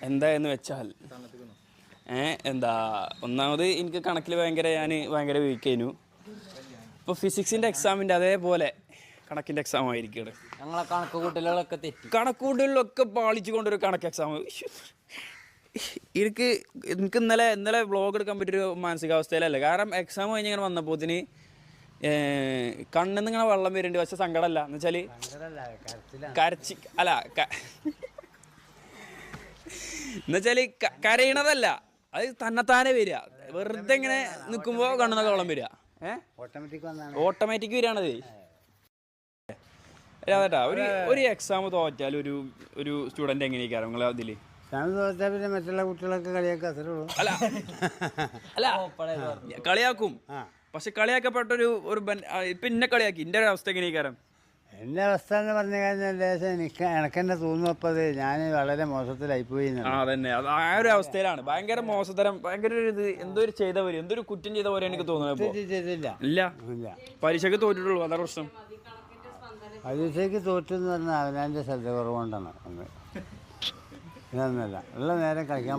എന്തായെന്ന് വെച്ചാൽ എന്താ ഒന്നാമത് എനിക്ക് കണക്കിൽ ഭയങ്കര വീക്ക് ആയിരുന്നു. ഇപ്പോൾ ഫിസിക്സിൻ്റെ എക്സാമിൻ്റെ അതേപോലെ കണക്കിൻ്റെ എക്സാം ആയിരിക്കുകയാണ്. ഞങ്ങളെ കണക്ക് കൂട്ടലുകളൊക്കെ തെറ്റി, കണക്കൂട്ടലിലൊക്കെ പാളിച്ചു കൊണ്ടൊരു കണക്ക് എക്സാം. എനിക്ക് ഇന്നലെ വ്ളോഗ് എടുക്കാൻ പറ്റിയൊരു മാനസികാവസ്ഥയിലല്ല. കാരണം എക്സാം കഴിഞ്ഞ് ഇങ്ങനെ വന്നപ്പോത്തിന് കണ്ണിന്ന് ഇങ്ങനെ വെള്ളം വരുന്നുണ്ട്. പക്ഷെ സങ്കടമല്ല, എന്ന് വെച്ചാൽ എന്നുവെച്ചാൽ കരയണതല്ല, അത് തന്നെത്താനെ വരിക. വെറുതെ ഇങ്ങനെ നിൽക്കുമ്പോൾ കണ്ണിന്നൊക്കെ വെള്ളം വരിക. ഓട്ടോമാറ്റിക് വരികയാണത്. അതേട്ടാ, ഒരു എക്സാം തോറ്റാൽ ഒരു സ്റ്റുഡൻറ് എങ്ങനെയൊക്കെ നിങ്ങൾ അതിൽ പിന്നെ മറ്റുള്ള കുട്ടികളൊക്കെ കളിയാക്കുക, അത്രേ ഉള്ളൂ. അല്ല കളിയാക്കും, പക്ഷെ കളിയാക്കപ്പെട്ടൊരു പിന്നെ കളിയാക്കി. എൻ്റെ ഒരു അവസ്ഥ എങ്ങനെയൊക്കെ എൻ്റെ അവസ്ഥ എന്ന് പറഞ്ഞു കഴിഞ്ഞാൽ എനക്കെന്നെ തോന്നുന്നപ്പോൾ ഞാൻ വളരെ മോശത്തിലായിപ്പോയി. അതന്നെ, അത് ആ ഒരു അവസ്ഥയിലാണ്. ഭയങ്കര മോശത്തരം, ഭയങ്കര ഒരു ഇത്, എന്തോ ഒരു ചെയ്ത പോലെ, എന്തൊരു കുറ്റം ചെയ്ത പോലെ എനിക്ക് തോന്നുന്നത്. ഇല്ല, പരീക്ഷയ്ക്ക് തോറ്റിട്ടുള്ളൂ, അതാണ് പ്രശ്നം. പരീക്ഷയ്ക്ക് തോറ്റെന്ന് പറഞ്ഞാൽ അവനാൻ്റെ ശ്രദ്ധ കുറവുകൊണ്ടാണ്. ഇതൊന്നല്ല, ഉള്ള നേരം കളിക്കാൻ